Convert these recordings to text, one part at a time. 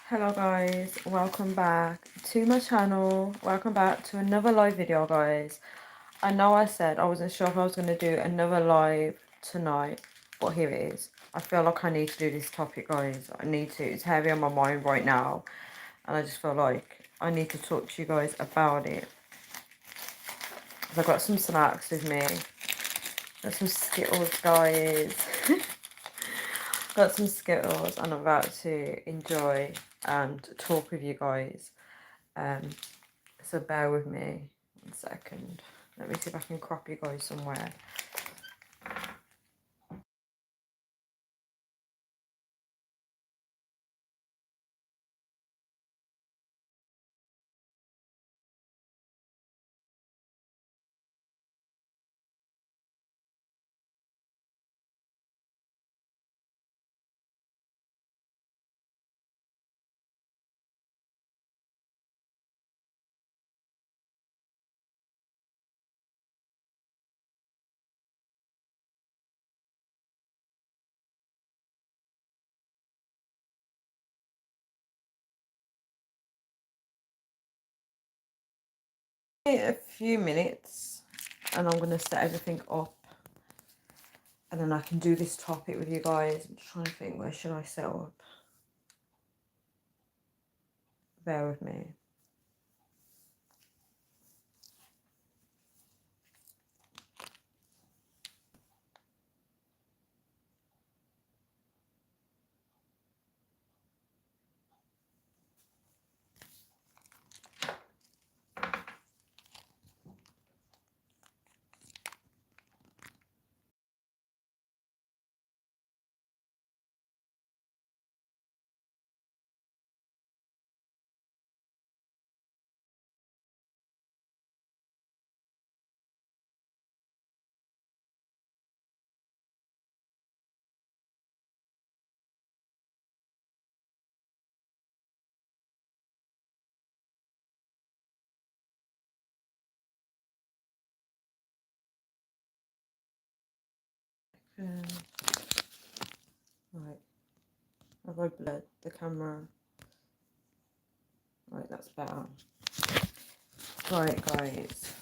Hello guys, welcome back to my channel. Welcome back to another live video, guys. I know I said I wasn't sure if I was going to do another live tonight, but here it is. I feel like I need to do this topic, guys. I need to. It's heavy on my mind right now, and I just feel like I need to talk to you guys about it. I've got some snacks with me. Got some Skittles, guys. Got some Skittles, and I'm about to enjoy and talk with you guys. So bear with me 1 second. Let me see if I can crop you guys somewhere. A few minutes and I'm going to set everything up and then I can do this topic with you guys. I'm just trying to think, where should I set up? Bear with me. Right, have I blurred the camera? Right, that's better. Right, guys.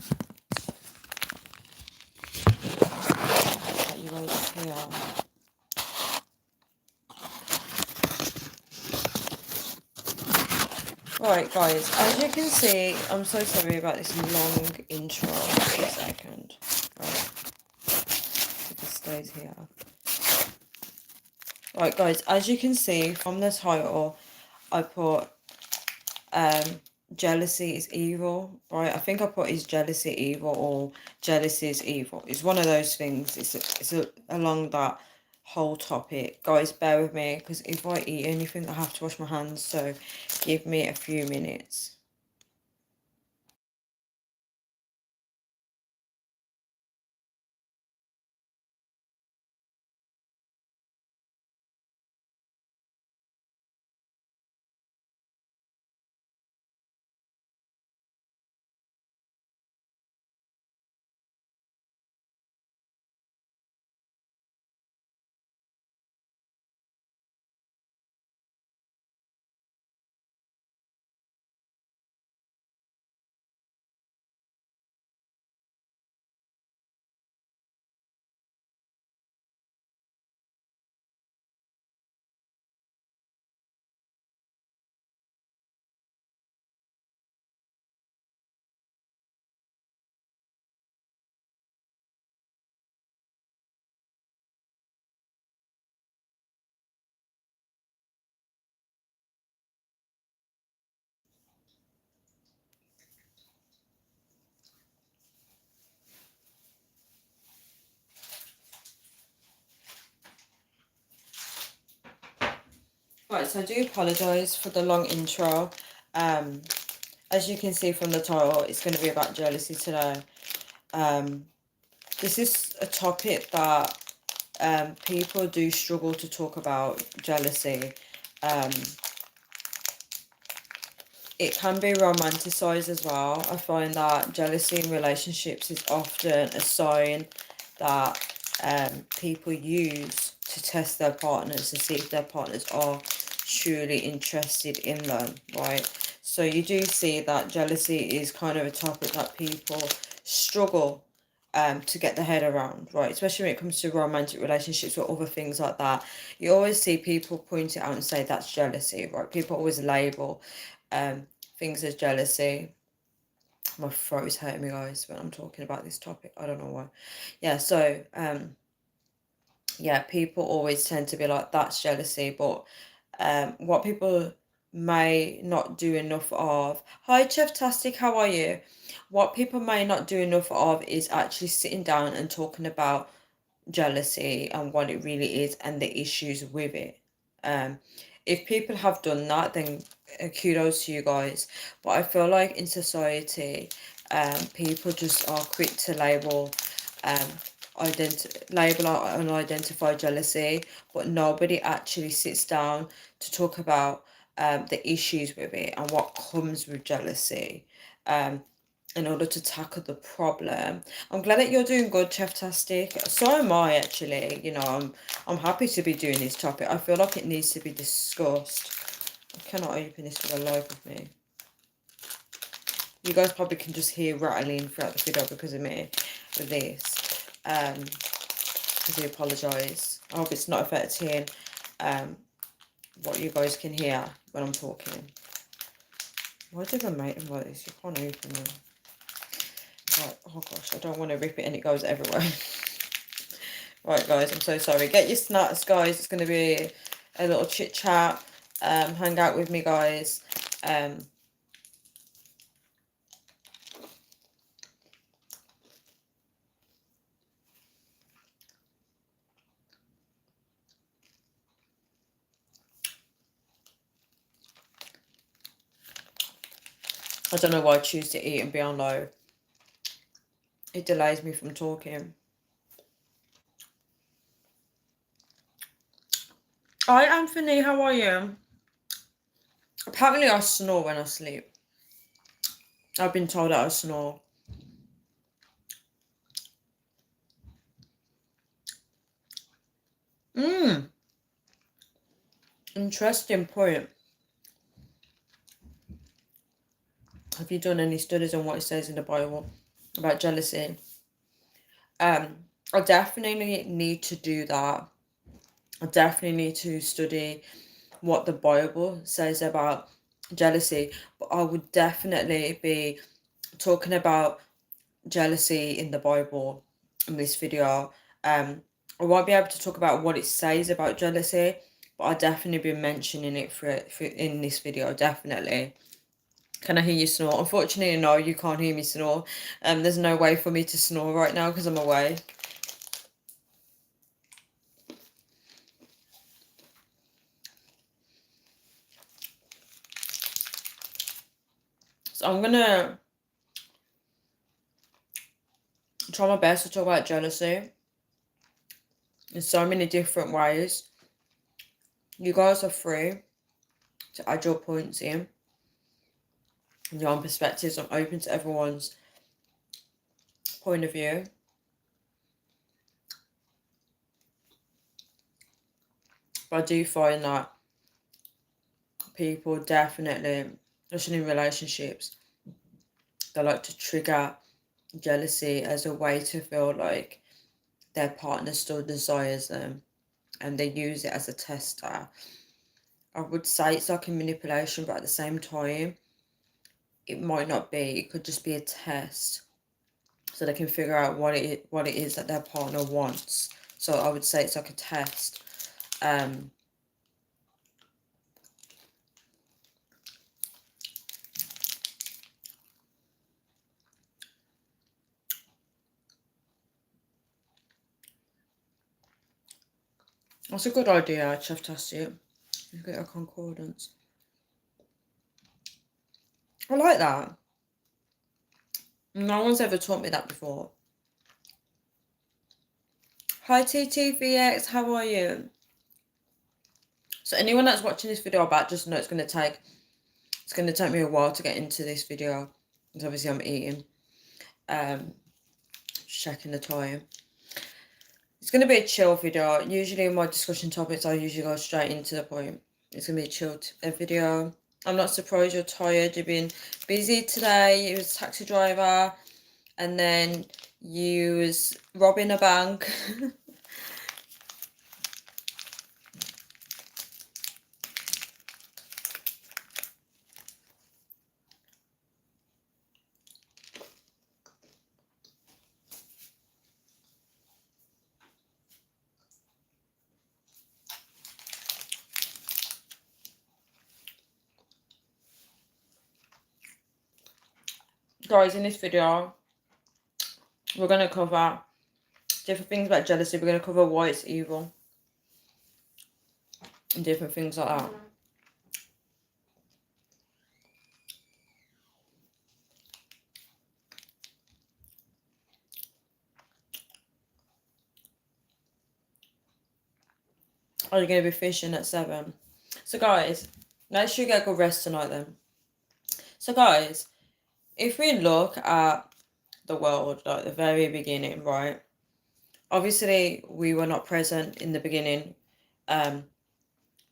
Get you guys here. Right, guys, as you can see, I'm so sorry about this long intro. 1 second. Right, if it stays here. Right, guys, as you can see from the title, I put jealousy is evil, right? I think I put is jealousy evil or jealousy is evil. It's one of those things. Along that whole topic. Guys, bear with me because if I eat anything, I have to wash my hands. So give me a few minutes. Right, so I do apologise for the long intro. As you can see from the title, it's going to be about jealousy today. This is a topic that people do struggle to talk about, jealousy. It can be romanticised as well. I find that jealousy in relationships is often a sign that people use to test their partners to see if their partners are truly interested in them, right? So you do see that jealousy is kind of a topic that people struggle to get their head around, right? Especially when it comes to romantic relationships or other things like that. You always see people point it out and say that's jealousy, right? People always label things as jealousy. My throat is hurting me, guys, when I'm talking about this topic. I don't know why. Yeah, so yeah, people always tend to be like, that's jealousy. But what people may not do enough of, hi Chef Tastic, how are you? What people may not do enough of is actually sitting down and talking about jealousy and what it really is and the issues with it. If people have done that, then kudos to you guys. But I feel like in society, people just are quick to label um label unidentified jealousy, but nobody actually sits down to talk about the issues with it and what comes with jealousy. In order to tackle the problem. I'm glad that you're doing good, Chef-tastic. So am I, actually. You know, I'm happy to be doing this topic. I feel like it needs to be discussed. I cannot open this for the life of me. You guys probably can just hear rattling throughout the video because of me with this. I do apologise. I hope it's not affecting what you guys can hear when I'm talking. Why did I make them like this? You can't open them. Right, oh gosh, I don't want to rip it and it goes everywhere. Right, guys, I'm so sorry. Get your snacks, guys. It's going to be a little chit chat. Hang out with me, guys. I don't know why I choose to eat and be on low. It delays me from talking. Hi, Anthony. How are you? Apparently, I snore when I sleep. I've been told that I snore. Interesting point. Have you done any studies on what it says in the Bible about jealousy? I definitely need to do that. I definitely need to study what the Bible says about jealousy, but I would definitely be talking about jealousy in the Bible in this video. I won't be able to talk about what it says about jealousy, but I'll definitely be mentioning it for in this video, definitely. Can I hear you snore? Unfortunately, no, you can't hear me snore. There's no way for me to snore right now because I'm away. So I'm gonna try my best to talk about jealousy in so many different ways. You guys are free to add your points in and your own perspectives. I'm open to everyone's point of view. But I do find that people definitely, especially in relationships, they like to trigger jealousy as a way to feel like their partner still desires them, and they use it as a tester. I would say it's like a manipulation, but at the same time, it might not be. It could just be a test, so they can figure out what it is that their partner wants. So I would say it's like a test. That's a good idea, Chef Tassie. You get a concordance. I like that. No one's ever taught me that before. Hi TTVX, how are you? So anyone that's watching this video back, just know it's going to take me a while to get into this video, because obviously I'm eating. Checking the time. It's going to be a chill video. Usually in my discussion topics, I usually go straight into the point. It's going to be a chilled video. I'm not surprised you're tired. You've been busy today. You was a taxi driver. And then you was robbing a bank. Guys, in this video, we're going to cover different things about jealousy. We're going to cover why it's evil. And different things like that. Are you going to be fishing at 7? So guys, make sure you get a good rest tonight then. So guys, if we look at the world, like the very beginning, right? Obviously, we were not present in the beginning. But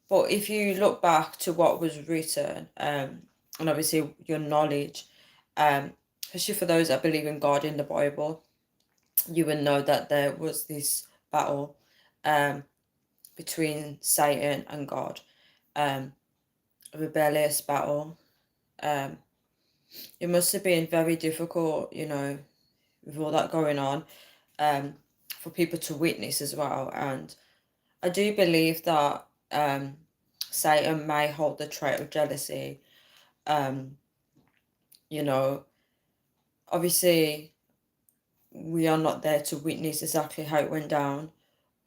if you look back to what was written, and obviously your knowledge, especially for those that believe in God in the Bible, you would know that there was this battle between Satan and God, a rebellious battle. It must have been very difficult, you know, with all that going on, for people to witness as well. And I do believe that Satan may hold the trait of jealousy. You know, obviously, we are not there to witness exactly how it went down,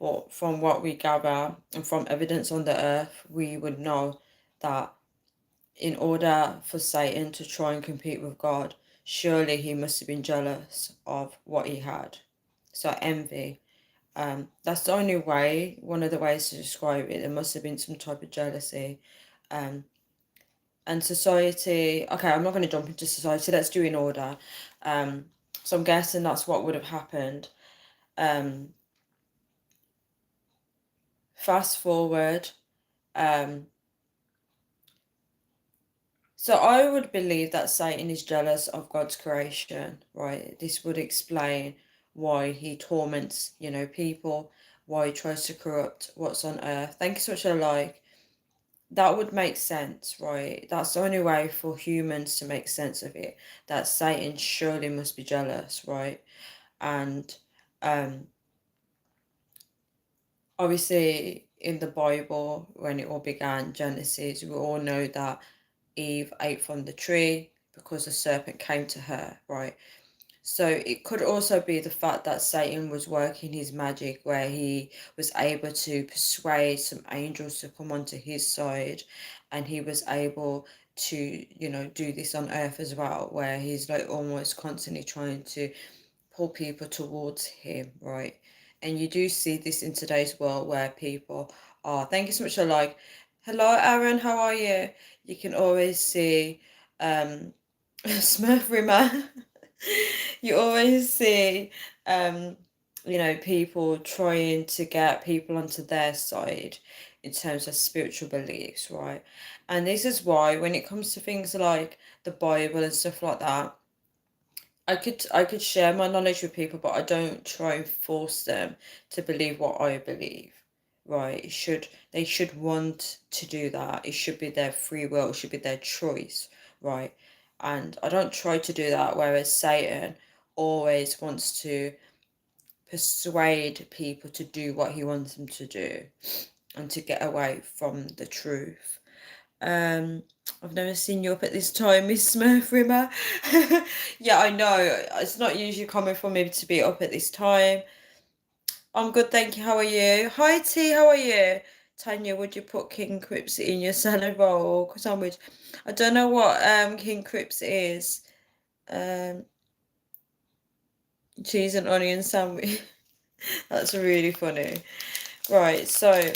but from what we gather and from evidence on the earth, we would know that in order for Satan to try and compete with God, surely he must have been jealous of what he had. So envy. That's the only way, one of the ways to describe it. There must have been some type of jealousy. And society, okay, I'm not going to jump into society, let's do in order. So I'm guessing that's what would have happened. Fast forward. So I would believe that Satan is jealous of God's creation, right? This would explain why he torments, you know, people, why he tries to corrupt what's on earth. Thank you so much for the like. That would make sense, right? That's the only way for humans to make sense of it, that Satan surely must be jealous, right? And obviously in the Bible, when it all began, Genesis, we all know that Eve ate from the tree because the serpent came to her, right? So it could also be the fact that Satan was working his magic where he was able to persuade some angels to come onto his side, and he was able to, you know, do this on earth as well, where he's like almost constantly trying to pull people towards him, right? And you do see this in today's world where people are, thank you so much for like, hello Aaron, how are you? You can always see Smurf Rimmer. You always see you know, people trying to get people onto their side in terms of spiritual beliefs, right? And this is why when it comes to things like the Bible and stuff like that, I could share my knowledge with people, but I don't try and force them to believe what I believe. Right? They should want to do that. It should be their free will, it should be their choice, right? And I don't try to do that, whereas Satan always wants to persuade people to do what he wants them to do and to get away from the truth. I've never seen you up at this time, Miss Smurf Rimmer. Yeah, I know. It's not usually common for me to be up at this time. I'm good, thank you. How are you? Hi, T. How are you? Tanya, would you put King Crips in your salad bowl or sandwich? I don't know what King Crips is. Cheese and onion sandwich. That's really funny. Right, so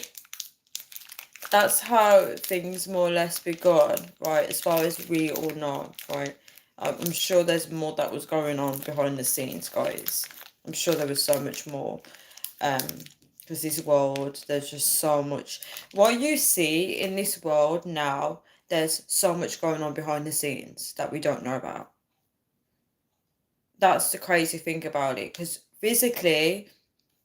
that's how things more or less begun, right, as far as we all know, right? I'm sure there's more that was going on behind the scenes, guys. I'm sure there was so much more. Because this world, there's just so much. What you see in this world now, there's so much going on behind the scenes that we don't know about. That's the crazy thing about it. Because physically,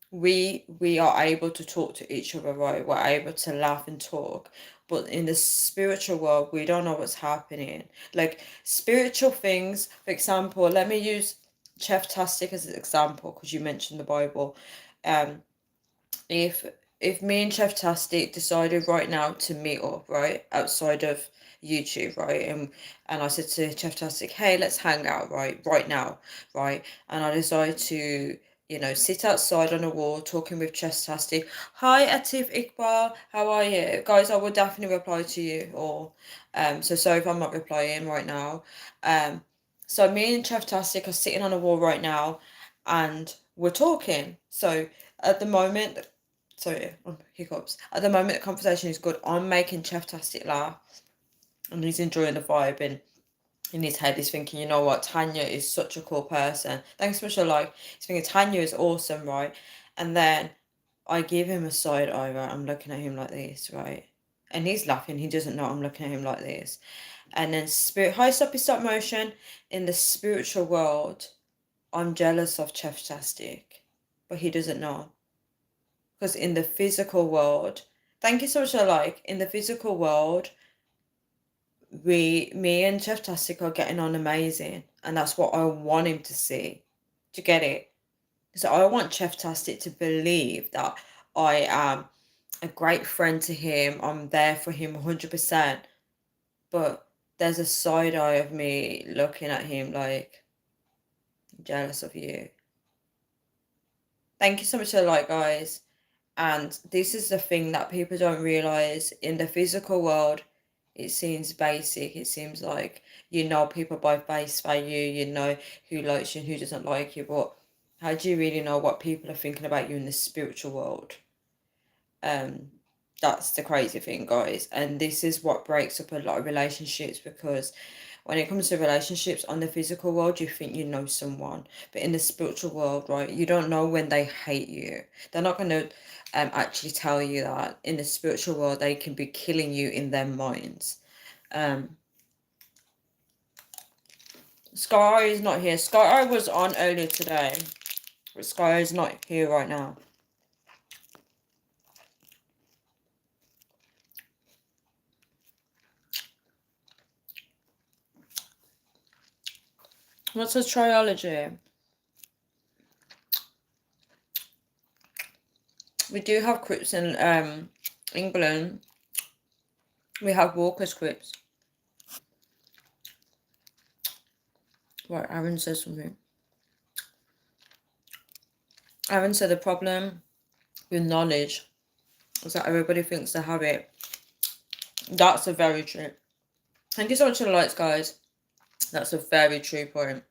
we are able to talk to each other, right? We're able to laugh and talk. But in the spiritual world, we don't know what's happening. Like spiritual things, for example, let me use Chef Tastic as an example because you mentioned the Bible. Um, if if me and Chef Tastic decided right now to meet up, right, outside of YouTube, right, and I said to Chef Tastic, hey, let's hang out, right now, right, and I decided to, sit outside on a wall talking with Chef Tastic. Hi, Atif Iqbal, how are you, guys? I will definitely reply to you, or so sorry if I'm not replying right now. So me and Chef Tastic are sitting on a wall right now, and we're talking. So at the moment, sorry, hiccups. At the moment, the conversation is good. I'm making Chef Tastic laugh, and he's enjoying the vibe. And in his head, he's thinking, you know what, Tanya is such a cool person. Thanks so much for like. He's thinking Tanya is awesome, right? And then I give him a side eye, right? I'm looking at him like this, right? And he's laughing. He doesn't know I'm looking at him like this. And then high stop motion in the spiritual world. I'm jealous of Chef Tastic, but he doesn't know. Because in the physical world, thank you so much for like, in the physical world, me and Chef Tastic are getting on amazing. And that's what I want him to see, to get it. So I want Chef Tastic to believe that I am a great friend to him. I'm there for him 100%. But there's a side eye of me looking at him like, I'm jealous of you. Thank you so much for the like, guys. And this is the thing that people don't realize in the physical world. It seems basic. It seems like people by face value, who likes you and who doesn't like you. But how do you really know what people are thinking about you in the spiritual world? That's the crazy thing, guys. And this is what breaks up a lot of relationships, because when it comes to relationships on the physical world, you think you know someone, but in the spiritual world, right, you don't know when they hate you. They're not going to actually tell you that. In the spiritual world, they can be killing you in their minds. Sky is not here. Sky was on earlier today, but Sky is not here right now. What's a trilogy? We do have crypts in England. We have Walker's crypts. Right, Aaron says something. Aaron said the problem with knowledge is that everybody thinks they have it. That's a very true. Thank you so much for the likes, guys. That's a very true point.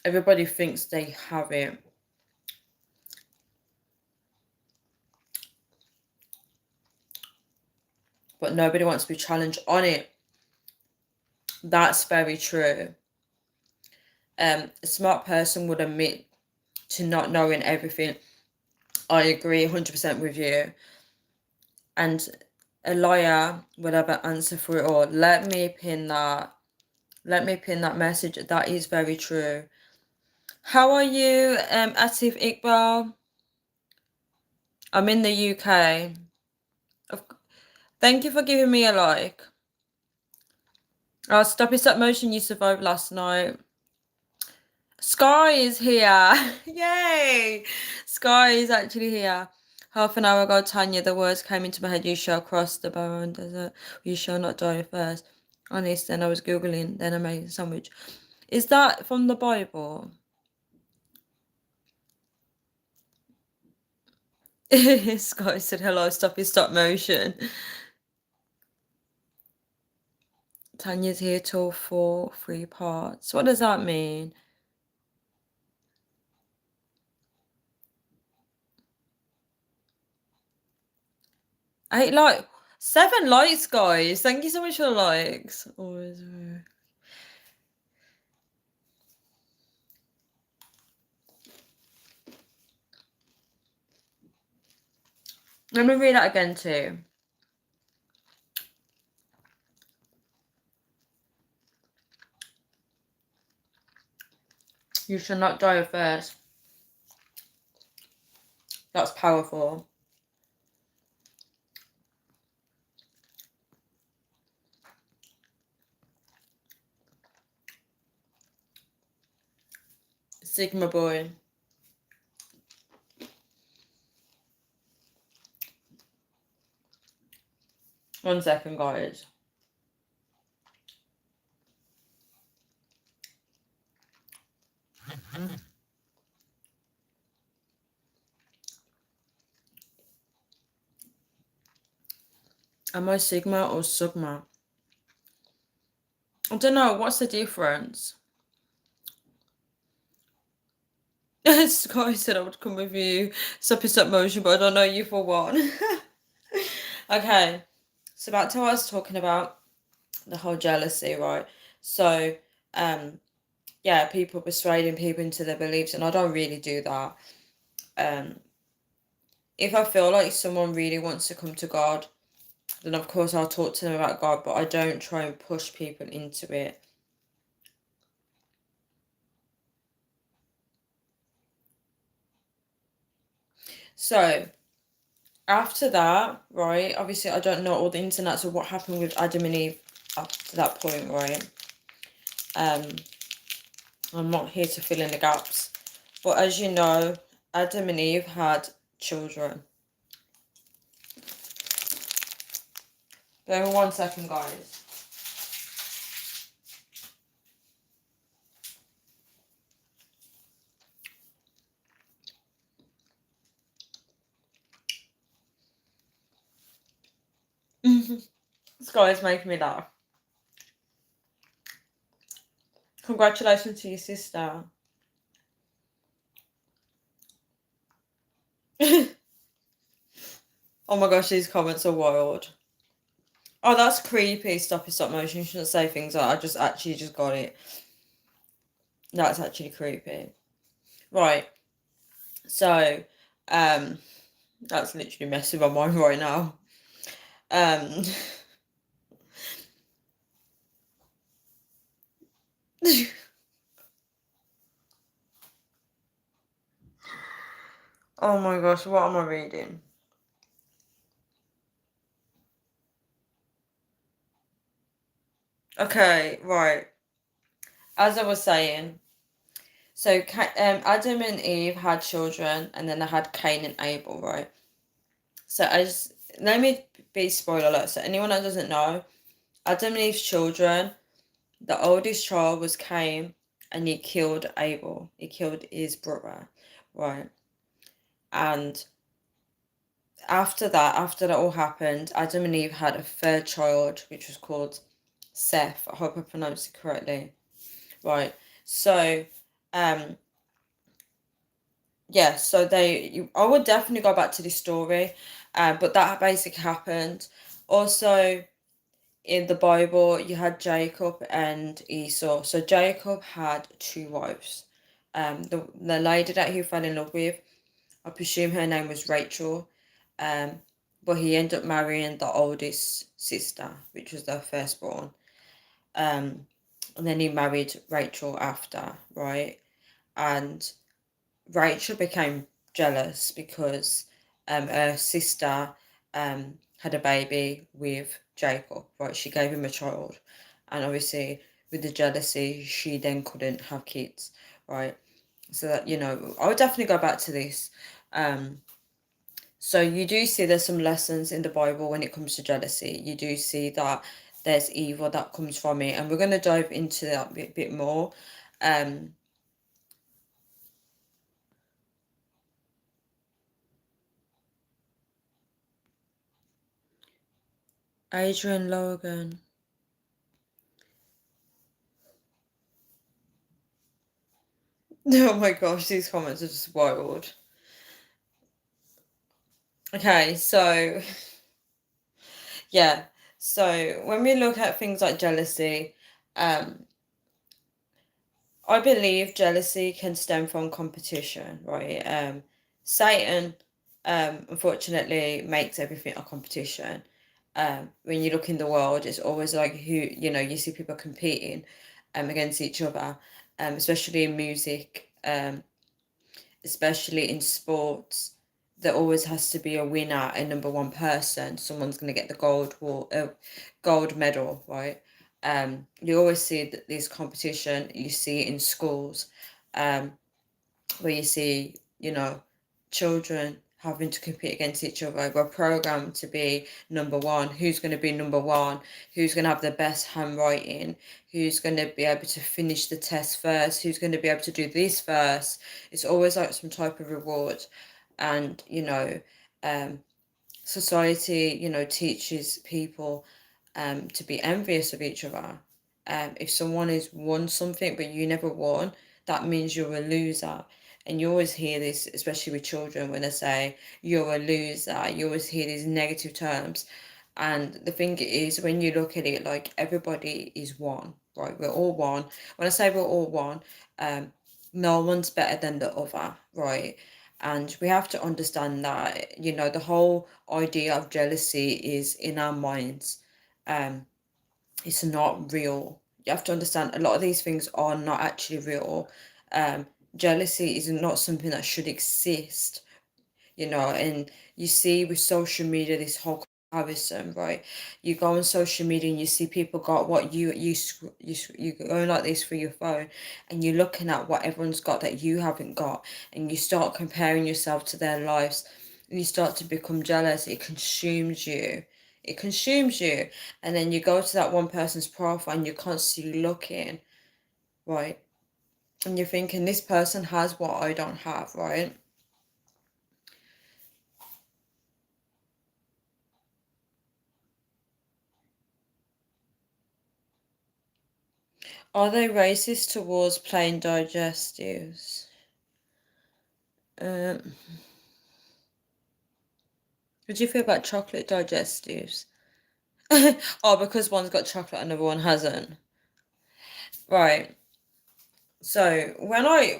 Everybody thinks they have it. But nobody wants to be challenged on it. That's very true. A smart person would admit to not knowing everything. I agree 100% with you. And a liar would have an answer for it all. Let me pin that message. That is very true. How are you, Atif Iqbal? I'm in the UK. Thank you for giving me a like. Oh, Stop Motion, you survived last night. Sky is here. Yay! Sky is actually here. Half an hour ago, Tanya, the words came into my head. You shall cross the barren desert. You shall not die first. Honest, then I was Googling. Then I made a sandwich. Is that from the Bible? Sky said hello. Stop Motion. Tanya's here till 3 parts. What does that mean? 7 likes, guys. Thank you so much for the likes. Always. Let me read that again too. You shall not die of thirst. That's powerful. Sigma boy. One second, guys. Am I Sigma or Sigma? I don't know. What's the difference? Sky said I would come with you. Stop motion, but I don't know you for one. Okay. So back to what I was talking about, the whole jealousy, right? So, yeah, people persuading people into their beliefs, and I don't really do that. If I feel like someone really wants to come to God, then of course I'll talk to them about God, but I don't try and push people into it. So, after that, right, obviously I don't know all the ins and outs of what happened with Adam and Eve up to that point, right? I'm not here to fill in the gaps. But as you know, Adam and Eve had children. Bear with 1 second, guys. This guy is making me laugh. Congratulations to your sister. Oh my gosh, these comments are wild. Oh, that's creepy. Stop motion. You shouldn't say things like I just got it. That's actually creepy. Right. So, that's literally messing my mind right now. Oh my gosh, what am I reading? Okay, right. As I was saying, so Adam and Eve had children, and then they had Cain and Abel, right? So let me be spoiler alert. So anyone that doesn't know, Adam and Eve's children, the oldest child was Cain, and he killed Abel. He killed his brother, right? And after that all happened, Adam and Eve had a third child, which was called Seth. I hope I pronounced it correctly. Right. So, yeah, so I would definitely go back to this story, but that basically happened. Also, in the Bible, you had Jacob and Esau. So Jacob had two wives. The lady that he fell in love with, I presume her name was Rachel, but he ended up marrying the oldest sister, which was their firstborn. And then he married Rachel after, right? And Rachel became jealous because her sister had a baby with Jacob, right? She gave him a child. And obviously, with the jealousy, she then couldn't have kids, right? So that, I would definitely go back to this. So you do see there's some lessons in the Bible when it comes to jealousy. You do see that there's evil that comes from it, and we're going to dive into that a bit more. Adrian Logan. Oh my gosh, these comments are just wild. Okay, so yeah, so when we look at things like jealousy, I believe jealousy can stem from competition, right? Satan unfortunately makes everything a competition. When you look in the world, it's always like who, you see people competing against each other, especially in music, especially in sports. There always has to be a winner, a number one person. Someone's going to get the gold medal, right? You always see this competition. You see it in schools, um, where you see, children having to compete against each other. We're programmed to be number one. Who's going to be number one? Who's going to have the best handwriting? Who's going to be able to finish the test first? Who's going to be able to do this first? It's always like some type of reward. And, um, society, teaches people to be envious of each other. If someone has won something but you never won, that means you're a loser. And you always hear this, especially with children, when they say you're a loser. You always hear these negative terms. And the thing is, when you look at it, like everybody is one, right? We're all one. When I say we're all one, no one's better than the other, right? And we have to understand that, the whole idea of jealousy is in our minds. Um, it's not real. You have to understand a lot of these things are not actually real. Um, Jealousy is not something that should exist, and you see with social media this whole comparison, right? You go on social media and you see people got what you go like this through your phone, and you're looking at what everyone's got that you haven't got, and you start comparing yourself to their lives, and you start to become jealous. It consumes you, and then you go to that one person's profile and you're constantly looking, right? And you're thinking, this person has what I don't have, right? Are they racist towards plain digestives? Um, what do you feel about chocolate digestives? Oh, because one's got chocolate and another one hasn't. Right. So when I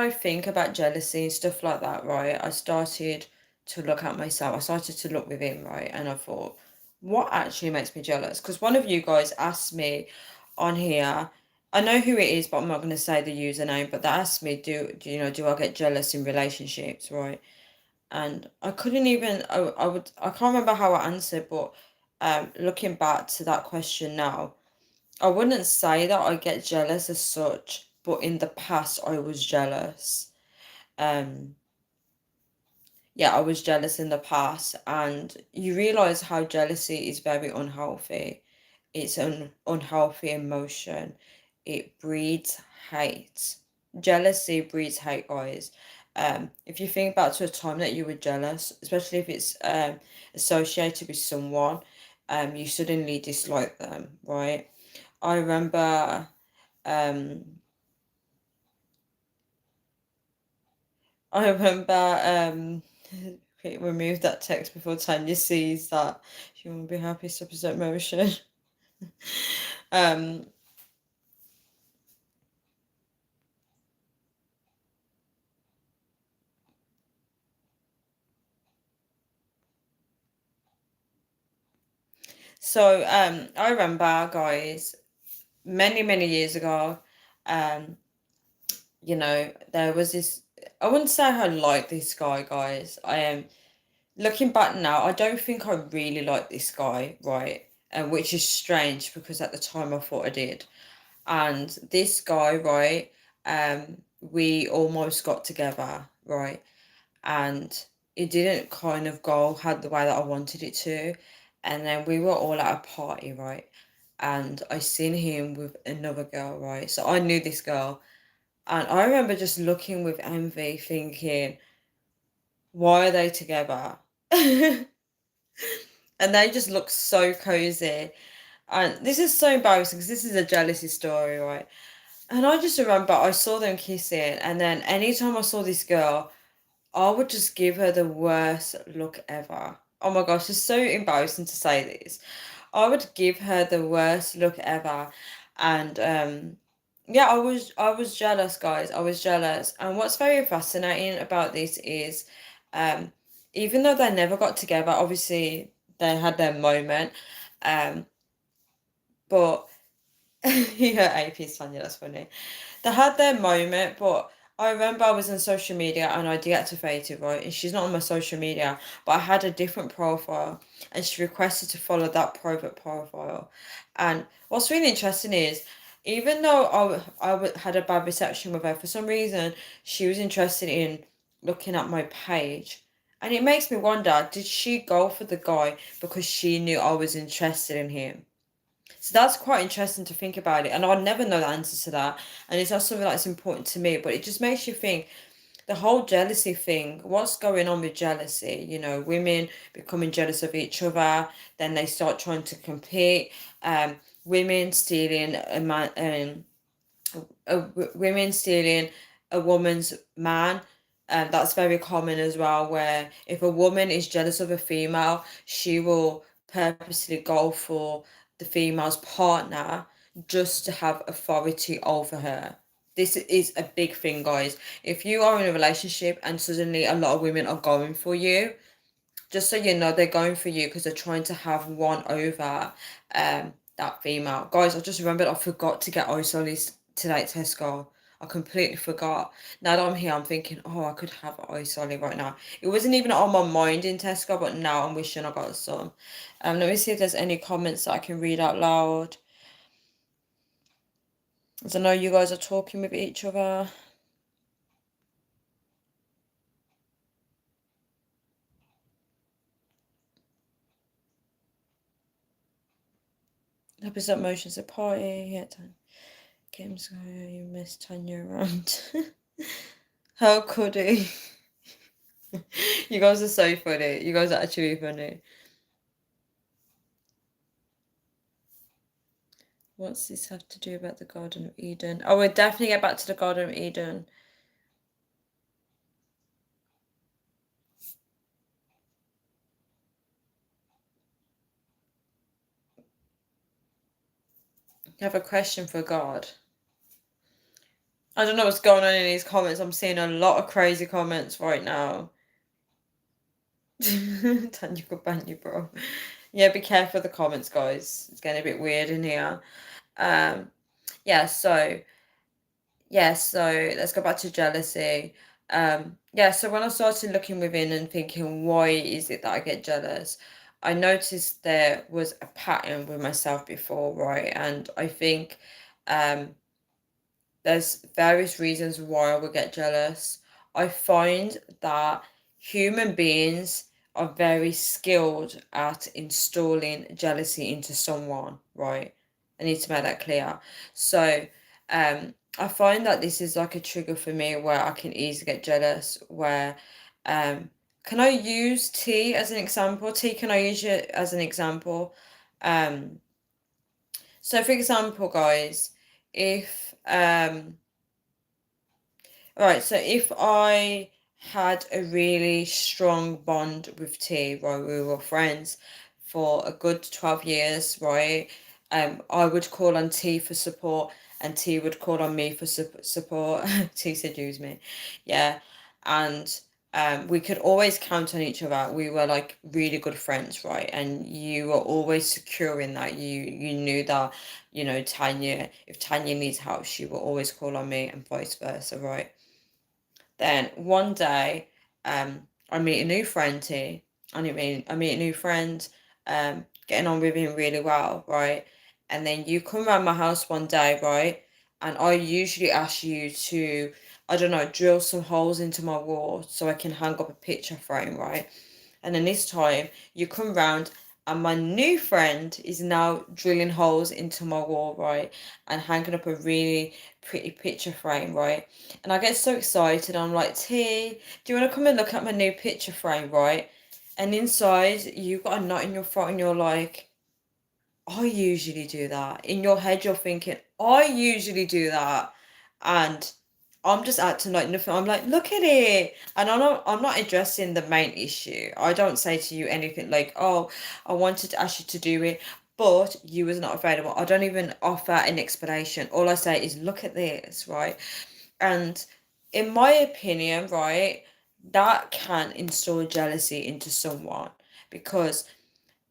think about jealousy and stuff like that, right, I started to look at myself. I started to look within, right, and I thought, what actually makes me jealous? Because one of you guys asked me on here, I know who it is, but I'm not going to say the username, but they asked me, do I get jealous in relationships, right? And I couldn't even, I can't remember how I answered, but looking back to that question now, I wouldn't say that I get jealous as such, but in the past I was jealous. Um, yeah, I was jealous in the past, and you realize how jealousy is very unhealthy. It's an unhealthy emotion. It breeds hate. Jealousy breeds hate, guys. If you think back to a time that you were jealous, especially if it's associated with someone, you suddenly dislike them, right? I remember um I remember remove that text before Tanya sees that she won't be happy, stop his motion. um I remember, guys, many, many years ago, um, there was this, I wouldn't say I like this guy, guys. I am looking back now, I don't think I really like this guy, right? Which is strange because at the time I thought I did. And this guy, right, we almost got together, right? And it didn't kind of go had the way that I wanted it to. And then we were all at a party, right? And I seen him with another girl, right? So I knew this girl. And I remember just looking with envy, thinking, why are they together? And they just look so cozy. And this is so embarrassing because this is a jealousy story, right? And I just remember I saw them kissing, and then anytime I saw this girl, I would just give her the worst look ever. Oh my gosh, it's so embarrassing to say this. I would give her the worst look ever. And Yeah, I was jealous, guys. I was jealous. And what's very fascinating about this is, um, even though they never got together, obviously they had their moment. Um, but yeah, AP's funny, that's funny. They had their moment, but I remember I was on social media and I deactivated, right? And she's not on my social media, but I had a different profile and she requested to follow that private profile. And what's really interesting is, even though had a bad reception with her, for some reason, she was interested in looking at my page. And it makes me wonder, did she go for the guy because she knew I was interested in him? So that's quite interesting to think about it. And I'll never know the answer to that. And it's not something that's important to me, but it just makes you think the whole jealousy thing, what's going on with jealousy? You know, women becoming jealous of each other, then they start trying to compete. Women stealing a man, women stealing a woman's man. And that's very common as well, where if a woman is jealous of a female, she will purposely go for the female's partner just to have authority over her. This is a big thing, guys. If you are in a relationship and suddenly a lot of women are going for you, just so you know, they're going for you because they're trying to have one over that female. Guys, I just remembered I forgot to get ice lollies today at Tesco. I completely forgot. Now that I'm here, I'm thinking, oh, I could have ice lolly right now. It wasn't even on my mind in Tesco, but now I'm wishing I got some. Let me see if there's any comments that I can read out loud. As I know you guys are talking with each other. Episode motions a party. Yeah, games. You missed Tanya around. How could he? You guys are so funny. You guys are actually funny. What's this have to do about the Garden of Eden? Oh, we'll definitely get back to the Garden of Eden. You have a question for God. I don't know what's going on in these comments. I'm seeing a lot of crazy comments right now. Tanya could ban you, bro. Yeah, be careful of the comments, guys. It's getting a bit weird in here. Um, yeah, so let's go back to jealousy. So when I started looking within and thinking, why is it that I get jealous? I noticed there was a pattern with myself before, right? And I think um, there's various reasons why I would get jealous. I find that human beings are very skilled at installing jealousy into someone, right? I need to make that clear. So, I find that this is like a trigger for me where I can easily get jealous. Where, can I use tea as an example? Tea, can I use it as an example? Um, so for example, guys, if right, so if I had a really strong bond with T, right, we were friends for a good 12 years, right? I would call on T for support and T would call on me for support. T said use me. Yeah. And we could always count on each other. We were like really good friends, right? And you were always secure in that. You knew that, you know, Tanya, if Tanya needs help, she will always call on me and vice versa, right? Then one day, I meet a new friend here. I meet a new friend, getting on with him really well, right? And then you come around my house one day, right? And I usually ask you to, I don't know, drill some holes into my wall so I can hang up a picture frame, right? And then this time you come round and my new friend is now drilling holes into my wall, right? And hanging up a really pretty picture frame, right? And I get so excited. I'm like, T, do you want to come and look at my new picture frame, right? And inside, you've got a knot in your throat and you're like, I usually do that. In your head, you're thinking, I usually do that. And I'm just acting like nothing. I'm like, look at it. And I'm not addressing the main issue. I don't say to you anything like, oh, I wanted to ask you to do it. but you was not available. I don't even offer an explanation. All I say is, look at this, right? And in my opinion, right, that can install jealousy into someone because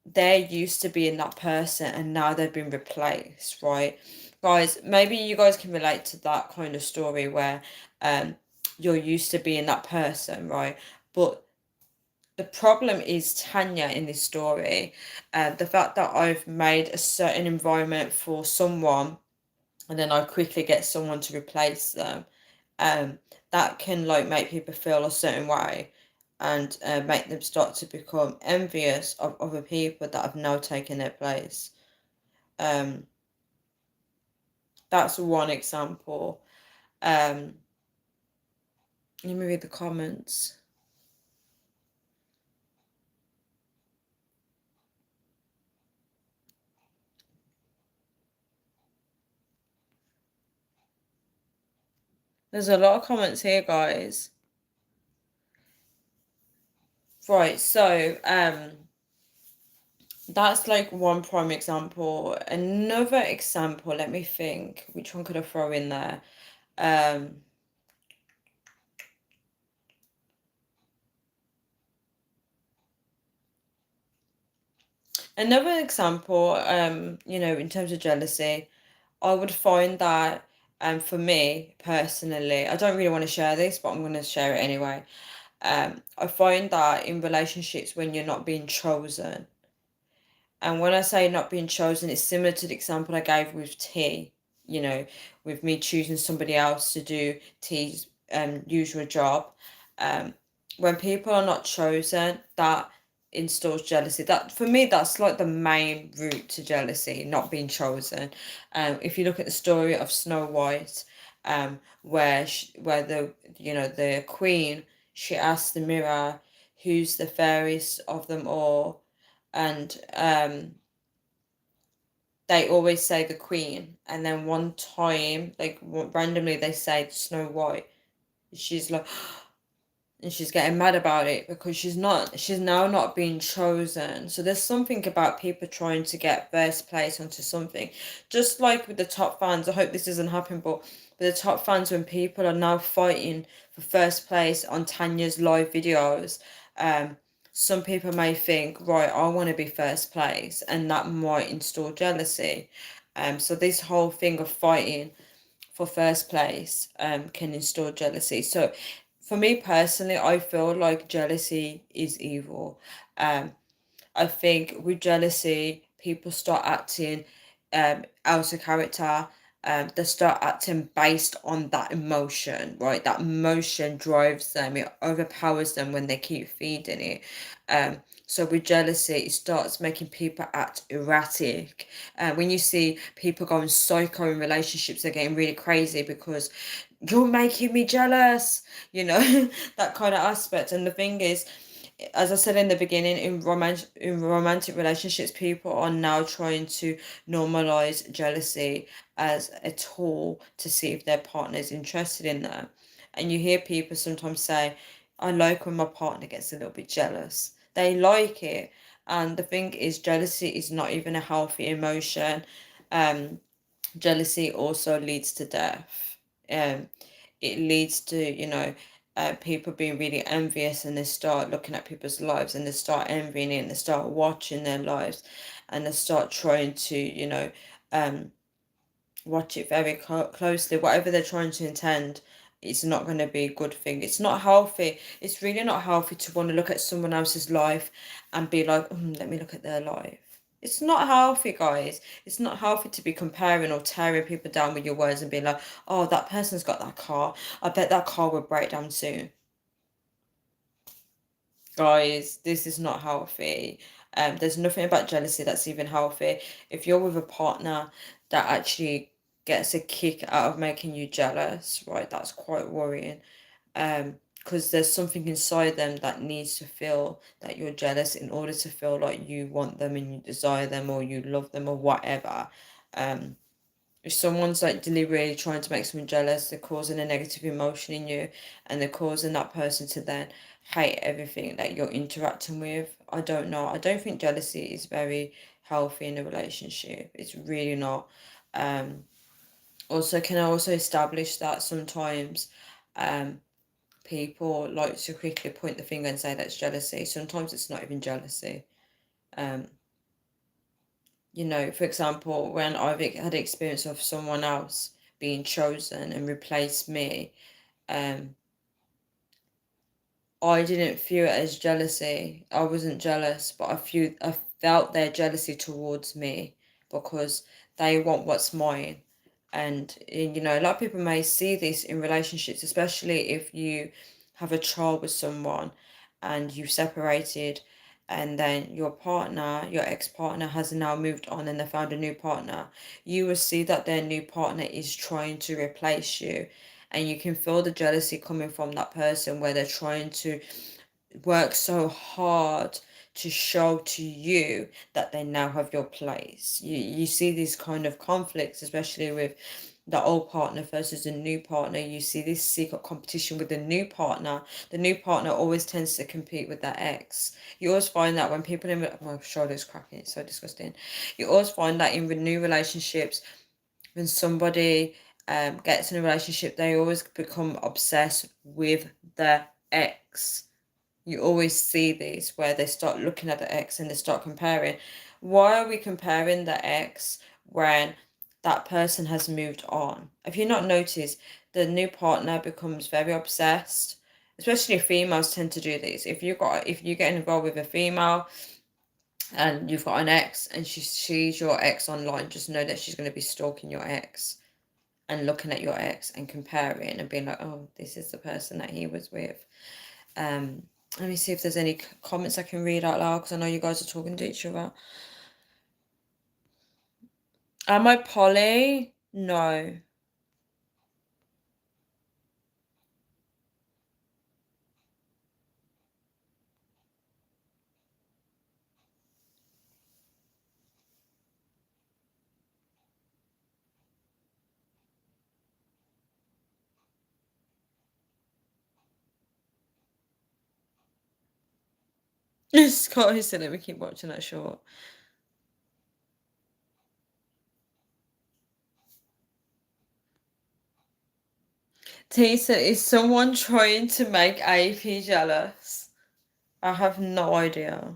they're used to being that person and now they've been replaced, right? Guys, maybe you guys can relate to that kind of story where you're used to being that person, right? But the problem is Tanya in this story. The fact that I've made a certain environment for someone and then I quickly get someone to replace them, um, that can like make people feel a certain way and make them start to become envious of other people that have now taken their place. Um, that's one example. Let me read the comments. There's a lot of comments here, guys. Right, so that's like one prime example. Another example, let me think, which one could I throw in there? Another example, in terms of jealousy, I would find that, for me personally, I don't really want to share this, but I'm going to share it anyway. I find that in relationships when you're not being chosen, and when I say not being chosen, it's similar to the example I gave with T, you know, with me choosing somebody else to do T's usual job. Um, when people are not chosen, that installs jealousy. That for me, that's like the main route to jealousy, not being chosen. If you look at the story of Snow White, where the queen, she asked the mirror, who's the fairest of them all, and they always say the queen, and then one time, like randomly, they say Snow White. She's like, and she's getting mad about it because she's now not being chosen. So there's something about people trying to get first place onto something, just like with the top fans. I hope this doesn't happen, but with the top fans, when people are now fighting for first place on Tanya's live videos, some people may think, right, I want to be first place, and that might install jealousy. So this whole thing of fighting for first place can install jealousy. So for me personally, I feel like jealousy is evil. I think with jealousy, people start acting out of character. They start acting based on that emotion, right? That emotion drives them, it overpowers them when they keep feeding it. So with jealousy, it starts making people act erratic. When you see people going psycho in relationships, they're getting really crazy because you're making me jealous, that kind of aspect. And the thing is, as I said in the beginning, in romantic relationships, people are now trying to normalize jealousy as a tool to see if their partner is interested in them. And you hear people sometimes say, I like when my partner gets a little bit jealous. They like it. And the thing is, jealousy is not even a healthy emotion. Jealousy also leads to death. Um, it leads to, people being really envious, and they start looking at people's lives and they start envying it and they start watching their lives and they start trying to, watch it very closely. Whatever they're trying to intend, it's not going to be a good thing. It's not healthy. It's really not healthy to want to look at someone else's life and be like, let me look at their life. It's not healthy, guys. It's not healthy to be comparing or tearing people down with your words and being like, oh, that person's got that car. I bet that car will break down soon. Guys, this is not healthy. There's nothing about jealousy that's even healthy. If you're with a partner that actually gets a kick out of making you jealous, right, that's quite worrying. Because there's something inside them that needs to feel that you're jealous in order to feel like you want them and you desire them or you love them or whatever. If someone's like deliberately trying to make someone jealous, they're causing a negative emotion in you and they're causing that person to then hate everything that you're interacting with. I don't know. I don't think jealousy is very healthy in a relationship. It's really not. Also, can I also establish that sometimes people like to quickly point the finger and say that's jealousy. Sometimes it's not even jealousy. For example, when I've had experience of someone else being chosen and replaced me, I didn't feel it as jealousy. I wasn't jealous, but I felt their jealousy towards me because they want what's mine. And a lot of people may see this in relationships, especially if you have a child with someone and you've separated, and then your ex-partner has now moved on and they found a new partner. You will see that their new partner is trying to replace you, and you can feel the jealousy coming from that person where they're trying to work so hard to show to you that they now have your place. You see these kind of conflicts, especially with the old partner versus the new partner. You see this secret competition with the new partner. The new partner always tends to compete with their ex. You always find that when people in my shoulder's cracking, it's so disgusting. You always find that in new relationships, when somebody gets in a relationship, they always become obsessed with their ex. You always see these where they start looking at the ex and they start comparing. Why are we comparing the ex when that person has moved on? If you not noticed, the new partner becomes very obsessed. Especially females tend to do this. If you get involved with a female and you've got an ex and she sees your ex online, just know that she's going to be stalking your ex and looking at your ex and comparing and being like, oh, this is the person that he was with. Let me see if there's any comments I can read out loud because I know you guys are talking to each other. Am I poly? No. Scott who said, let me keep watching that short. T said, is someone trying to make AP jealous? I have no idea.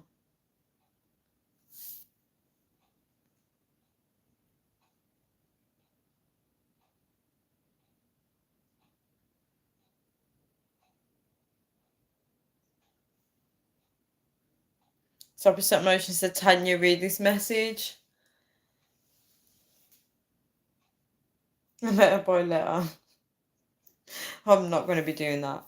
Stop Motion said, Tanya, read this message. Letter by letter. I'm not going to be doing that.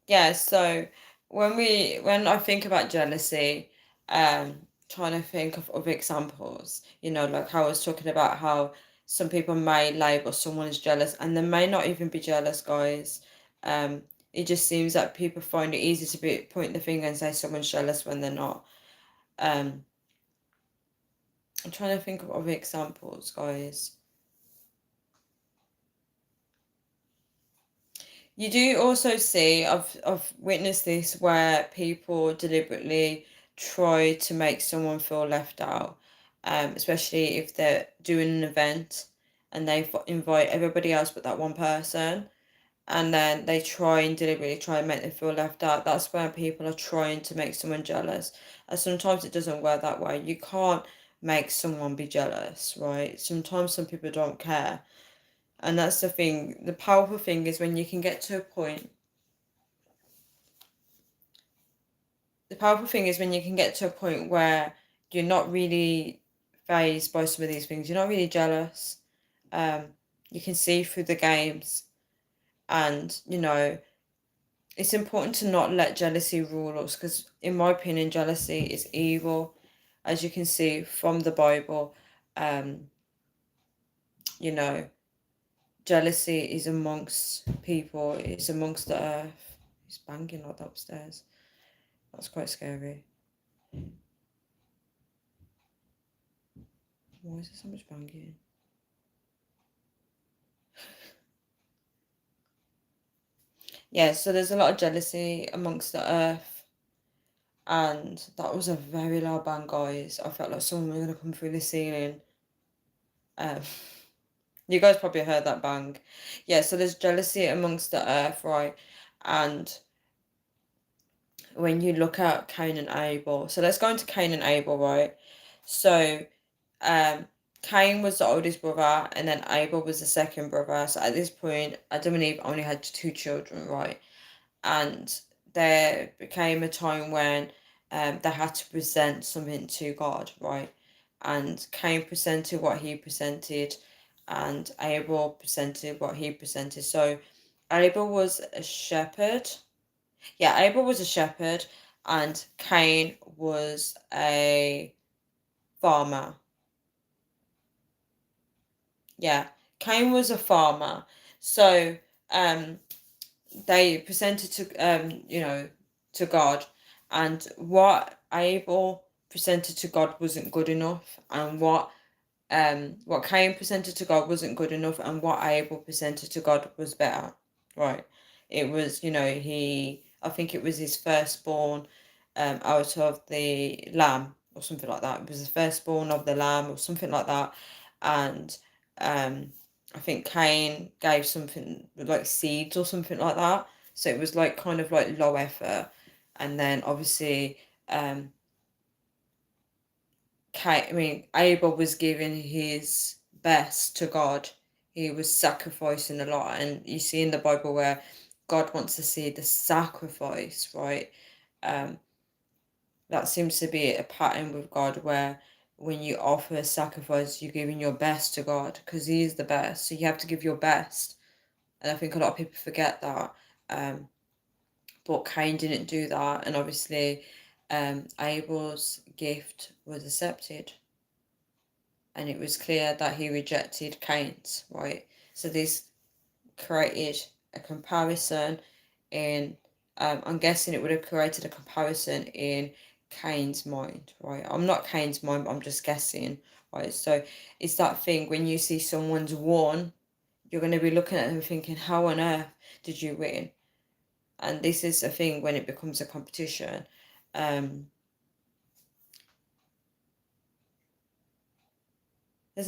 Yeah, so when I think about jealousy, trying to think of other examples, like how I was talking about how some people may label someone as jealous and they may not even be jealous, guys. It just seems that people find it easy to point the finger and say someone's jealous when they're not. I'm trying to think of other examples, guys. You do also see, I've witnessed this where people deliberately try to make someone feel left out, especially if they're doing an event and they invite everybody else but that one person, and then they try and deliberately try and make them feel left out. That's where people are trying to make someone jealous. And sometimes it doesn't work that way. You can't make someone be jealous, right? Sometimes some people don't care. And that's the thing. The powerful thing is when you can get to a point. The powerful thing is when you can get to a point where you're not really phased by some of these things. You're not really jealous. You can see through the games, and it's important to not let jealousy rule us because, in my opinion, jealousy is evil, as you can see from the Bible. You know, jealousy is amongst people. It's amongst the earth. It's banging like that upstairs. That's quite scary. Why is there so much banging? Yeah, so there's a lot of jealousy amongst the earth, and that was a very loud bang, guys. I felt like someone was gonna come through the ceiling. Um, you guys probably heard that bang. Yeah, so there's jealousy amongst the earth, right? And when you look at Cain and Abel, so let's go into Cain and Abel, right? So, um, Cain was the oldest brother, and then Abel was the second brother. So at this point, Adam and Eve only had two children, right? And there became a time when they had to present something to God, right? And Cain presented what he presented, and Abel presented what he presented. So Abel was a shepherd. Yeah, Abel was a shepherd, and Cain was a farmer. Yeah, Cain was a farmer. So they presented to to God, and what Abel presented to God wasn't good enough, and what Cain presented to God wasn't good enough, and what Abel presented to God was better. Right. It was, I think it was his firstborn out of the lamb or something like that. It was the firstborn of the lamb or something like that. And um I think Cain gave something like seeds or something like that. So it was like kind of like low effort. And then obviously Abel was giving his best to God. He was sacrificing a lot, and you see in the Bible where God wants to see the sacrifice, right? Um, that seems to be a pattern with God where when you offer a sacrifice, you're giving your best to God because He is the best. So you have to give your best, and I think a lot of people forget that. Um, but Cain didn't do that, and obviously, Abel's gift was accepted, and it was clear that he rejected Cain's, right? So this created a comparison in, I'm guessing it would have created a comparison in Cain's mind, right? I'm not Cain's mind, but I'm just guessing, right? So it's that thing when you see someone's won, you're going to be looking at them thinking, how on earth did you win? And this is a thing when it becomes a competition. There's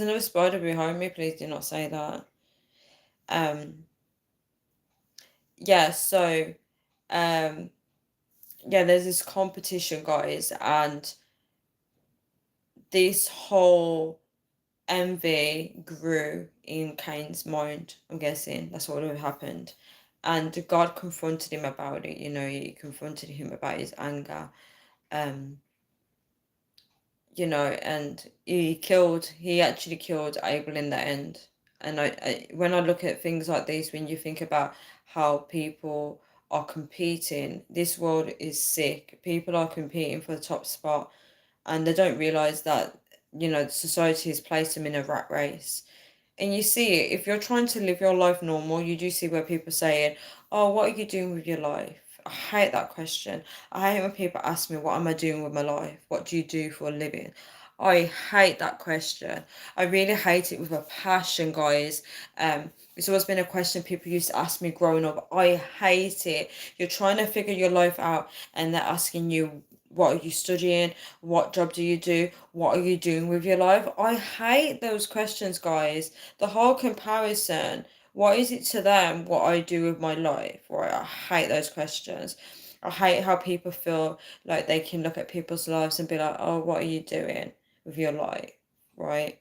another spider behind me, please do not say that. Um, yeah, so um yeah, there's this competition, guys, and this whole envy grew in Cain's mind. I'm guessing that's what would have happened. And God confronted him about it, he confronted him about his anger. Um, and he actually killed Abel in the end. And when I look at things like this, when you think about how people are competing, this world is sick. People are competing for the top spot, and they don't realize that, society has placed them in a rat race. And you see it, if you're trying to live your life normal, you do see where people saying, oh, what are you doing with your life? I hate that question. I hate when people ask me, what am I doing with my life? What do you do for a living? I hate that question. I really hate it with a passion, guys. It's always been a question people used to ask me growing up. I hate it. You're trying to figure your life out, and they're asking you, what are you studying? What job do you do? What are you doing with your life? I hate those questions, guys. The whole comparison. What is it to them what I do with my life? Right? I hate those questions. I hate how people feel like they can look at people's lives and be like, oh, what are you doing with your life? Right?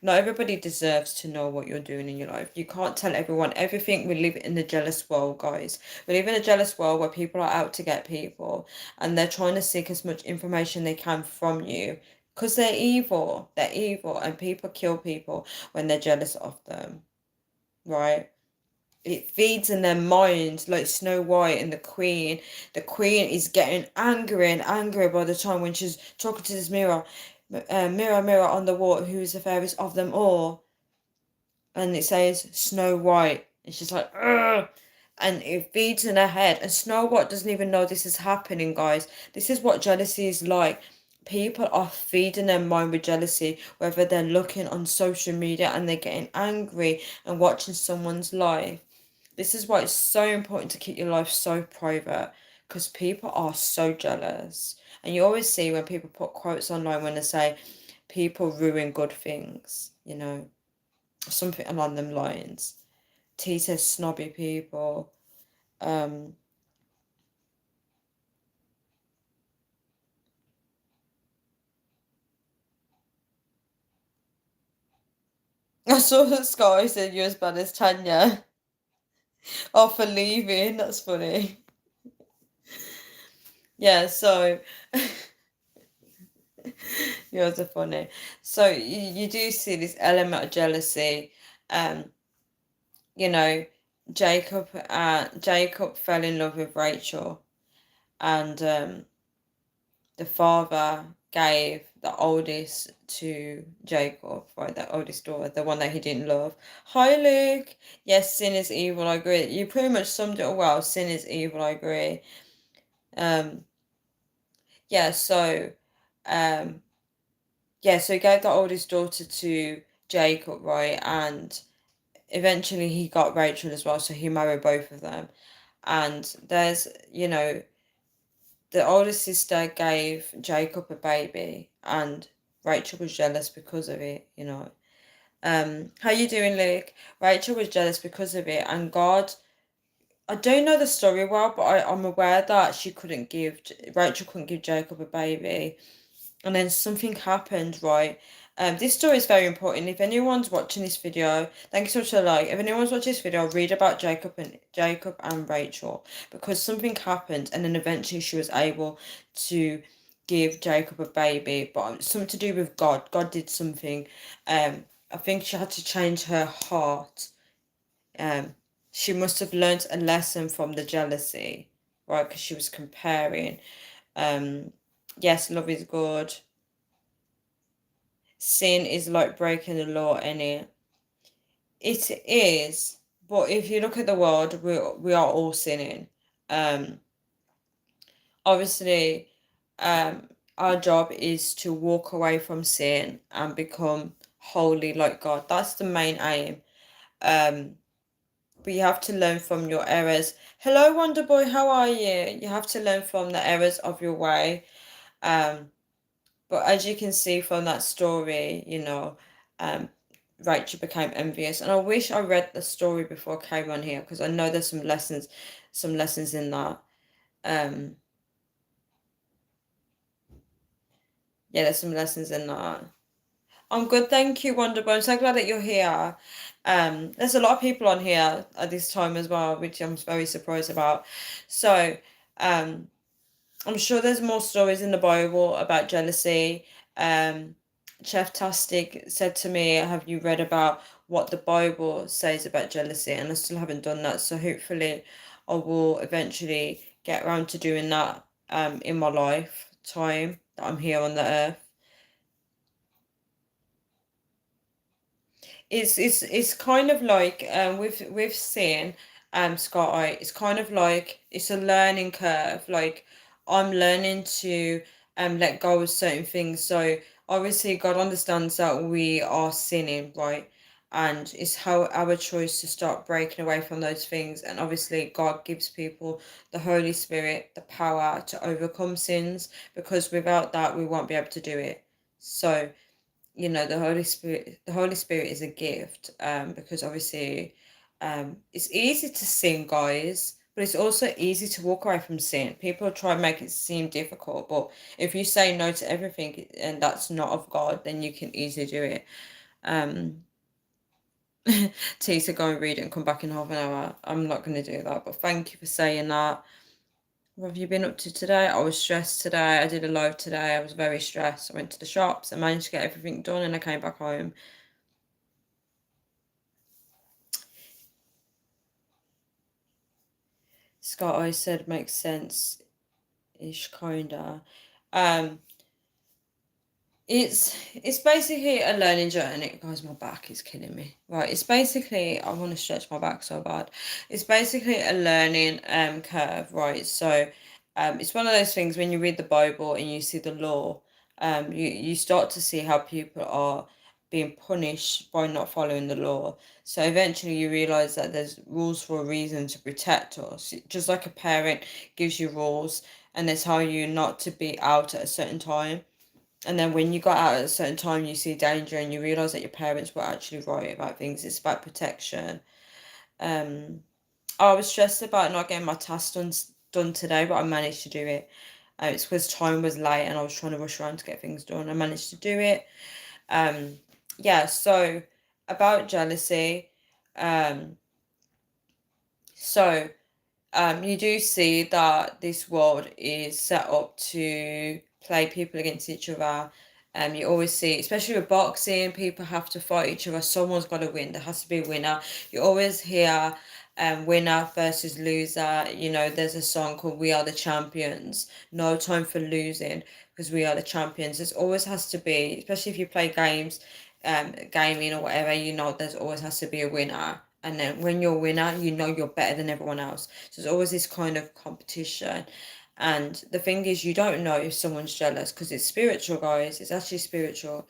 Not everybody deserves to know what you're doing in your life. You can't tell everyone everything. We live in a jealous world, guys. We live in a jealous world where people are out to get people, and they're trying to seek as much information they can from you because they're evil. They're evil, and people kill people when they're jealous of them, right? It feeds in their minds like Snow White and the Queen. The Queen is getting angry and angry by the time when she's talking to this mirror. Mirror, mirror on the wall, who is the fairest of them all? And it says Snow White. And she's like, ugh. And it feeds in her head. And Snow White doesn't even know this is happening, guys. This is what jealousy is like. People are feeding their mind with jealousy, whether they're looking on social media and they're getting angry and watching someone's life. This is why it's so important to keep your life so private, because people are so jealous. And you always see when people put quotes online when they say people ruin good things, something along them lines. T says snobby people. Um, I saw that Sky said you're as bad as Tanya. Oh, for leaving. That's funny. Yeah, so yours are funny. So you do see this element of jealousy. Um, you know, Jacob fell in love with Rachel, and the father gave the oldest to Jacob, right? The oldest daughter, the one that he didn't love. Hi, Luke. Yes, sin is evil. I agree. You pretty much summed it all well. Sin is evil. I agree. Um, yeah. Um, so he gave the oldest daughter to Jacob, right? And eventually he got Rachel as well, so he married both of them. And there's, the older sister gave Jacob a baby, and Rachel was jealous because of it. How you doing, Luke? Rachel was jealous because of it, and God, I don't know the story well, but I'm aware that Rachel couldn't give Jacob a baby, and then something happened, right? This story is very important. If anyone's watching this video, thank you so much for the like. If anyone's watching this video, read about Jacob and Rachel, because something happened, and then eventually she was able to give Jacob a baby, but something to do with God. God did something. I think she had to change her heart. Um, she must have learnt a lesson from the jealousy, right? Because she was comparing. Yes, love is good. Sin is like breaking the law, any. It is, but if you look at the world, we are all sinning. Um, Obviously, um, our job is to walk away from sin and become holy like God. That's the main aim. Um, but you have to learn from your errors. Hello, Wonder Boy, how are you? You have to learn from the errors of your way. Um, But as you can see from that story, um, Rachel became envious, and I wish I read the story before I came on here, because I know there's some lessons in that. Um, yeah, there's some lessons in that. I'm good, thank you, Wonderboy. I'm so glad that you're here. There's a lot of people on here at this time as well, which I'm very surprised about. So, um, I'm sure there's more stories in the Bible about jealousy. Chef Tastic said to me, have you read about what the Bible says about jealousy? And I still haven't done that. So hopefully I will eventually get around to doing that in my lifetime that I'm here on the earth. It's kind of like with sin, Scott, it's kind of like it's a learning curve. Like I'm learning to let go of certain things. So obviously God understands that we are sinning, right? And it's how our choice to start breaking away from those things. And obviously God gives people the Holy Spirit, the power to overcome sins, because without that we won't be able to do it. So the Holy Spirit is a gift, because obviously it's easy to sin, guys, but it's also easy to walk away from sin. People try and make it seem difficult, but if you say no to everything and that's not of God, then you can easily do it. um Tisa, go and read it and come back in half an hour. I'm not going to do that, but thank you for saying that. What have you been up to today? I was stressed today. I did a live today. I was very stressed. I went to the shops. I managed to get everything done and I came back home. Scott I said makes sense ish kinda. Um it's basically a learning journey. Guys, my back is killing me. Right, it's basically I want to stretch my back so bad. It's basically a learning curve, right? So it's one of those things when you read the Bible and you see the law, you start to see how people are being punished by not following the law. So eventually you realize that there's rules for a reason to protect us. Just like a parent gives you rules and they tell you not to be out at a certain time. And then when you got out at a certain time, you see danger and you realize that your parents were actually right about things. It's about protection. I was stressed about not getting my task done today, but I managed to do it. It's because time was late and I was trying to rush around to get things done. I managed to do it. Yeah, so about jealousy, um, so you do see that this world is set up to play people against each other. You always see, especially with boxing, people have to fight each other. Someone's got to win. There has to be a winner. You always hear winner versus loser. You know, there's a song called We Are the Champions. No time for losing because we are the champions. There's always has to be, especially if you play games, gaming or whatever, you know, there's always has to be a winner. And then when you're a winner, you know you're better than everyone else. So there's always this kind of competition. And the thing is, you don't know if someone's jealous because it's spiritual, guys. It's actually spiritual.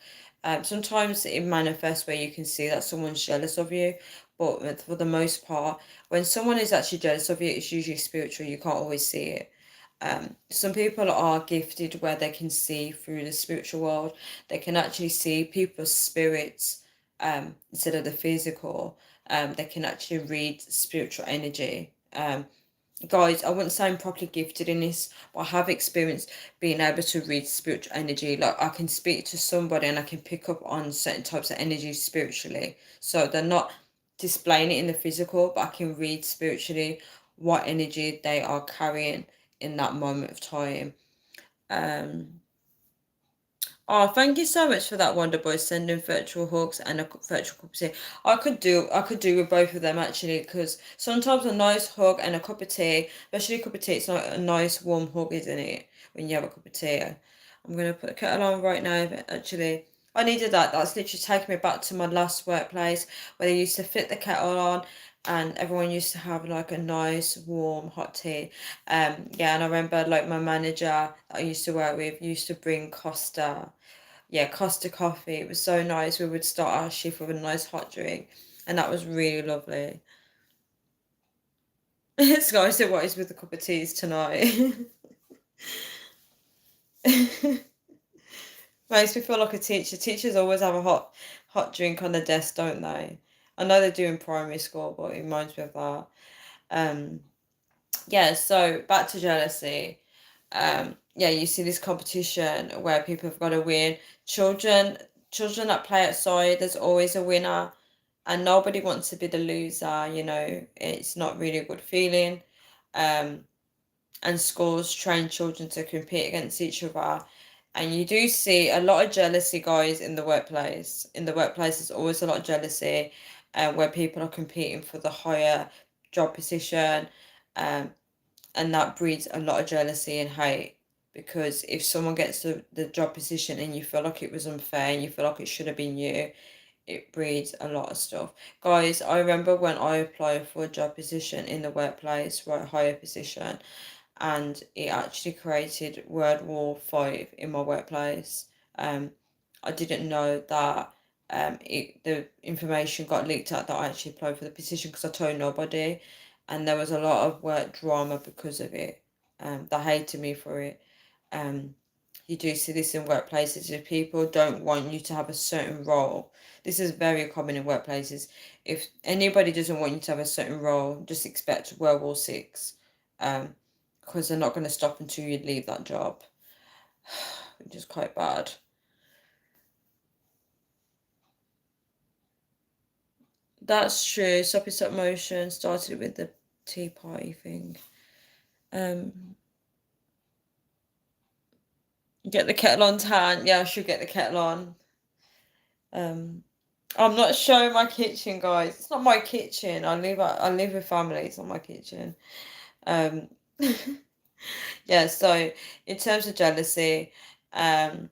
Sometimes it manifests where you can see that someone's jealous of you, but for the most part, when someone is actually jealous of you, it's usually spiritual. You can't always see it. Some people are gifted where they can see through the spiritual world. They can actually see people's spirits instead of the physical. They can actually read spiritual energy. Guys, I wouldn't say I'm properly gifted in this, but I have experienced being able to read spiritual energy. Like I can speak to somebody and I can pick up on certain types of energy spiritually. So they're not displaying it in the physical, but I can read spiritually what energy they are carrying in that moment of time. Um, Oh, thank you so much for that, Wonder Boy, sending virtual hugs and a virtual cup of tea. I could do with both of them actually, because sometimes a nice hug and a cup of tea, especially a cup of tea, it's not a nice warm hug, isn't it? When you have a cup of tea. I'm gonna put the kettle on right now, but actually, I needed that. That's literally taking me back to my last workplace where they used to flip the kettle on and everyone used to have like a nice warm hot tea. Yeah, and I remember like my manager that I used to work with used to bring Costa, yeah, Costa coffee. It was so nice. We would start our shift with a nice hot drink, and that was really lovely. So I said, what is with the cup of teas tonight? Makes me feel like a teacher. Teachers always have a hot drink on the desk, don't they? I know they do in primary school, but it reminds me of that. Um, yeah, so back to jealousy. Yeah, you see this competition where people have got to win. Children, children that play outside, there's always a winner, and nobody wants to be the loser. You know, it's not really a good feeling. Um, and schools train children to compete against each other. And you do see a lot of jealousy, guys, in the workplace. In the workplace, there's always a lot of jealousy, where people are competing for the higher job position. Um, and that breeds a lot of jealousy and hate because if someone gets the job position and you feel like it was unfair and you feel like it should have been you, it breeds a lot of stuff. Guys, I remember when I applied for a job position in the workplace for a higher position, and it actually created World War V in my workplace. I didn't know that the information got leaked out that I actually applied for the position because I told nobody, and there was a lot of work drama because of it. They hated me for it. Um, you do see this in workplaces if people don't want you to have a certain role. This is very common in workplaces. If anybody doesn't want you to have a certain role, just expect World War VI. Um, because they're not going to stop until you leave that job, which is quite bad. That's true. Stop It Stop Motion started with the Tea Party thing. Um, get the kettle on tan. Yeah, I should get the kettle on. Um, I'm not showing my kitchen, guys. It's not my kitchen. I live with family. It's not my kitchen. Um, yeah. So in terms of jealousy, um,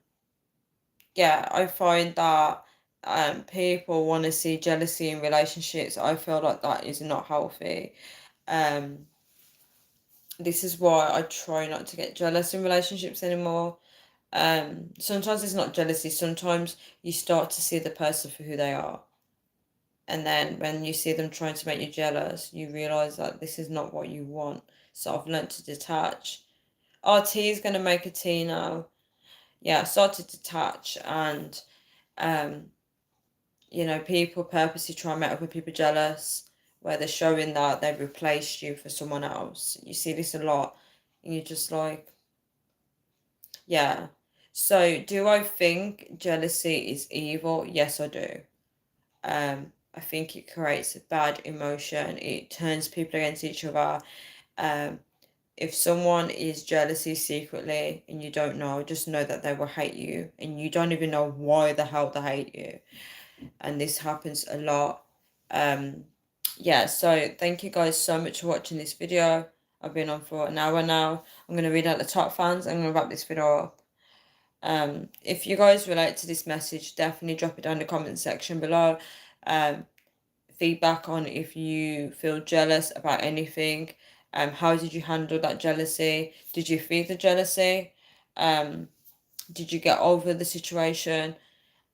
yeah, I find that people want to see jealousy in relationships. I feel like that is not healthy. Um, this is why I try not to get jealous in relationships anymore. Sometimes it's not jealousy. Sometimes you start to see the person for who they are. And then when you see them trying to make you jealous, you realize that this is not what you want. So I've learned to detach. Our tea is going to make a tea now. Yeah, I started to detach, and people purposely try and make other people jealous, where they're showing that they've replaced you for someone else. You see this a lot, and you're just like, yeah. So, do I think jealousy is evil? Yes, I do. I think it creates a bad emotion. It turns people against each other. Um, if someone is jealousy secretly and you don't know, just know that they will hate you, and you don't even know why the hell they hate you. And this happens a lot. Yeah, so thank you guys so much for watching this video. I've been on for an hour now. I'm going to read out the top fans. I'm going to wrap this video up. If you guys relate to this message, definitely drop it down in the comment section below. Feedback on if you feel jealous about anything. How did you handle that jealousy? Did you feel the jealousy? Did you get over the situation?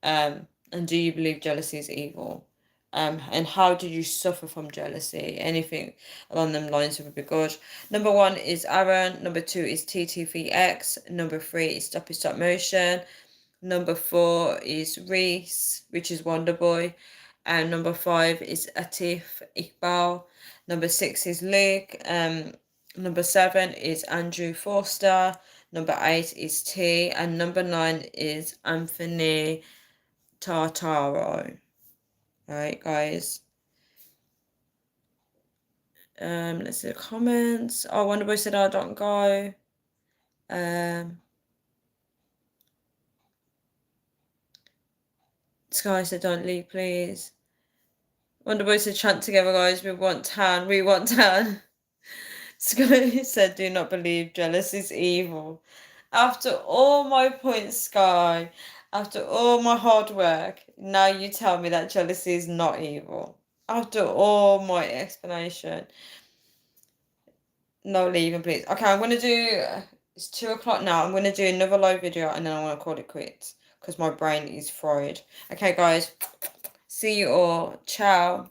And do you believe jealousy is evil? And how did you suffer from jealousy? Anything along them lines would be good. Number 1 is Aaron. Number 2 is TTVX. Number 3 is Stop Motion. Number 4 is Reese, which is Wonderboy. And number 5 is Atif Iqbal. Number 6 is Luke. Number 7 is Andrew Forster. Number 8 is T. And number 9 is Anthony Tartaro. Alright, guys. Let's see the comments. Oh, Wonderboy said I don't go. Sky said don't leave, please. Wonderboy said chant together, guys. We want tan. We want tan. Sky said do not believe jealous is evil. After all my points, Sky, after all my hard work, now you tell me that jealousy is not evil. After all my explanation. No leaving, please. Okay, I'm going to do... It's 2 o'clock now. I'm going to do another live video and then I want to call it quits because my brain is fried. Okay, guys. See you all. Ciao.